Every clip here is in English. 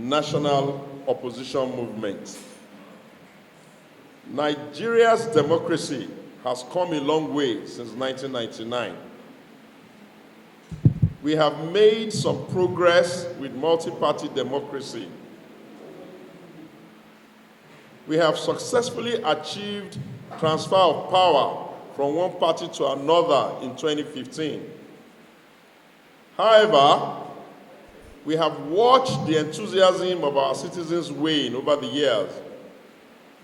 national opposition movement. Nigeria's democracy has come a long way since 1999. We have made some progress with multi-party democracy. We have successfully achieved transfer of power from one party to another in 2015. However, we have watched the enthusiasm of our citizens wane over the years,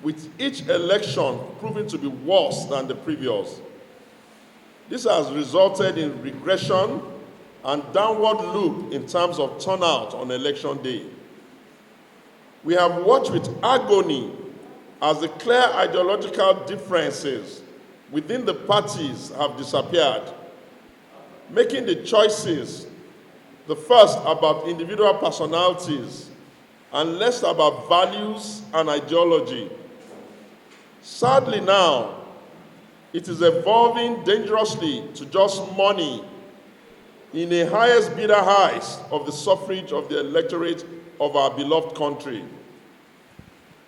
with each election proving to be worse than the previous. This has resulted in regression and downward loop in terms of turnout on election day. We have watched with agony as the clear ideological differences within the parties have disappeared, making the choices the first about individual personalities and less about values and ideology. Sadly now, it is evolving dangerously to just money in the highest bidder highs of the suffrage of the electorate of our beloved country.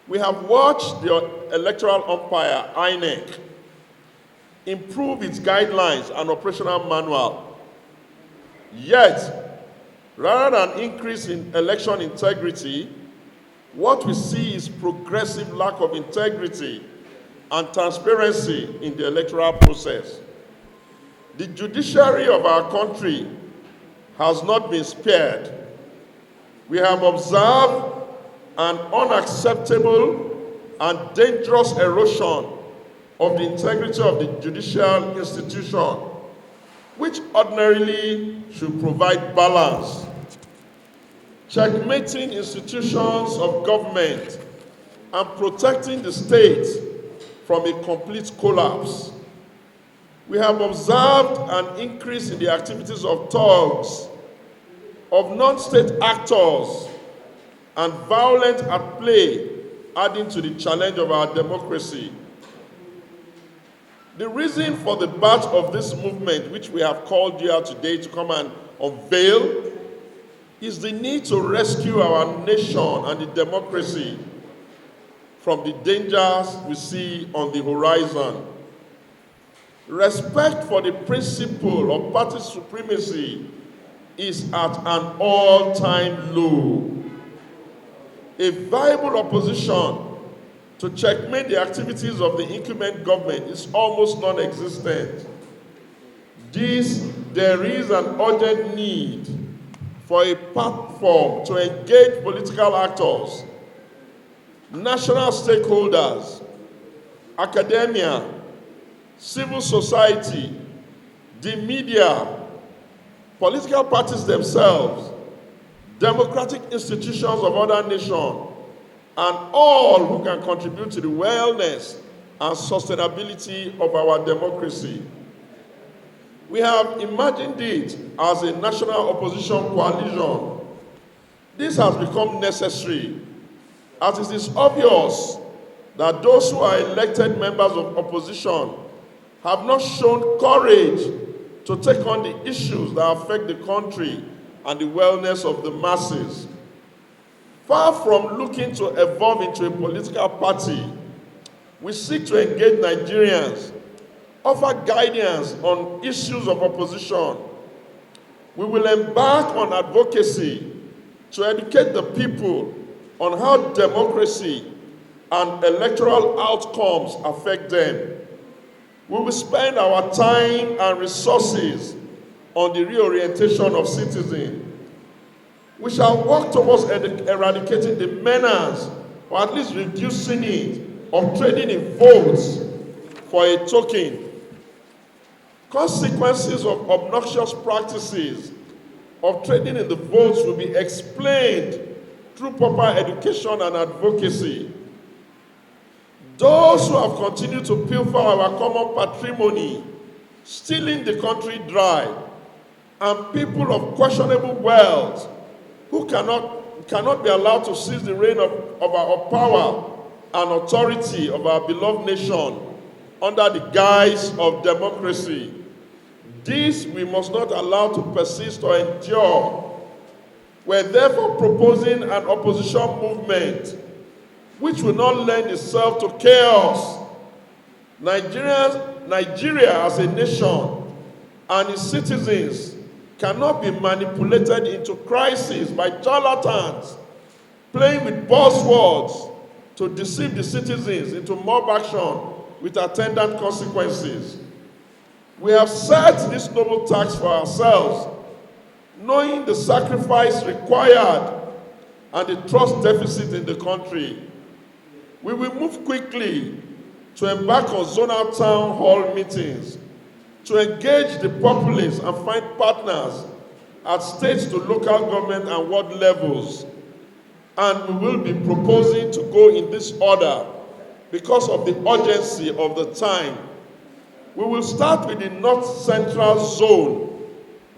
We have watched the electoral umpire, INEC, improve its guidelines and operational manual. Yet, rather than increase in election integrity, what we see is progressive lack of integrity and transparency in the electoral process. The judiciary of our country has not been spared. We have observed an unacceptable and dangerous erosion of the integrity of the judicial institution, which ordinarily should provide balance. Checkmating institutions of government and protecting the state from a complete collapse. We have observed an increase in the activities of thugs, of non-state actors, and violence at play, adding to the challenge of our democracy. The reason for the birth of this movement, which we have called here today to come and unveil, is the need to rescue our nation and the democracy from the dangers we see on the horizon. Respect for the principle of party supremacy is at an all-time low. A viable opposition to checkmate the activities of the incumbent government is almost non-existent. There is an urgent need for a platform to engage political actors, national stakeholders, academia, civil society, the media, political parties themselves, democratic institutions of other nations, and all who can contribute to the wellness and sustainability of our democracy. We have imagined it as a national opposition coalition. This has become necessary, as it is obvious that those who are elected members of opposition have not shown courage to take on the issues that affect the country and the wellness of the masses. Far from looking to evolve into a political party, we seek to engage Nigerians, offer guidance on issues of opposition. We will embark on advocacy to educate the people on how democracy and electoral outcomes affect them. We will spend our time and resources on the reorientation of citizens. We shall work towards eradicating the menace, or at least reducing it, of trading in votes for a token. Consequences of obnoxious practices of trading in the votes will be explained through proper education and advocacy. Those who have continued to pilfer our common patrimony, stealing the country dry, and people of questionable wealth who cannot be allowed to seize the reign of our power and authority of our beloved nation under the guise of democracy. This we must not allow to persist or endure. We're therefore proposing an opposition movement which will not lend itself to chaos. Nigeria as a nation and its citizens cannot be manipulated into crisis by charlatans playing with buzzwords to deceive the citizens into mob action with attendant consequences. We have set this noble task for ourselves, knowing the sacrifice required and the trust deficit in the country. We will move quickly to embark on zonal town hall meetings, to engage the populace and find partners at state to local government and ward levels. And we will be proposing to go in this order because of the urgency of the time. We will start with the North Central Zone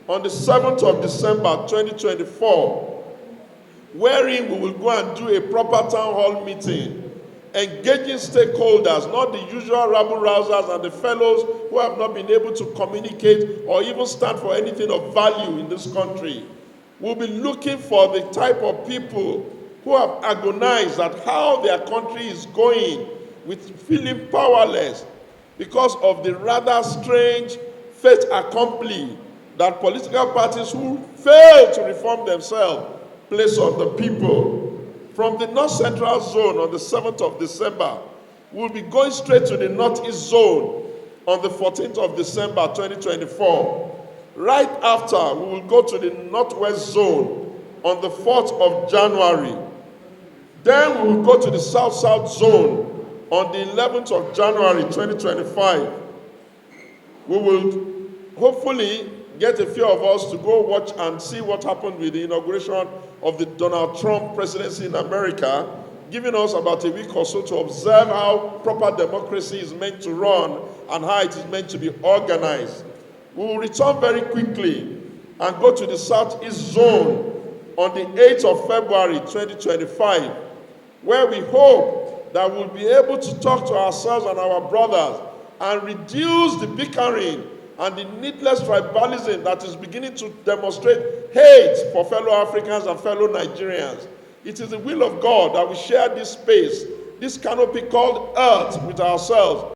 on the 7th of December 2024, wherein we will go and do a proper town hall meeting, engaging stakeholders, not the usual rabble-rousers and the fellows who have not been able to communicate or even stand for anything of value in this country. We'll be looking for the type of people who have agonized at how their country is going, with feeling powerless because of the rather strange fait accompli that political parties who fail to reform themselves place on the people. From the North Central Zone on the 7th of December, we'll be going straight to the Northeast Zone on the 14th of December 2024. Right after, we will go to the Northwest Zone on the 4th of January. Then we will go to the South-South Zone on the 11th of January 2025. We will hopefully get a few of us to go watch and see what happened with the inauguration of the Donald Trump presidency in America, giving us about a week or so to observe how proper democracy is meant to run and how it is meant to be organized. We will return very quickly and go to the Southeast Zone on the 8th of February 2025, where we hope that we'll be able to talk to ourselves and our brothers and reduce the bickering and the needless tribalism that is beginning to demonstrate hate for fellow Africans and fellow Nigerians. It is the will of God that we share this space, this canopy called Earth, with ourselves,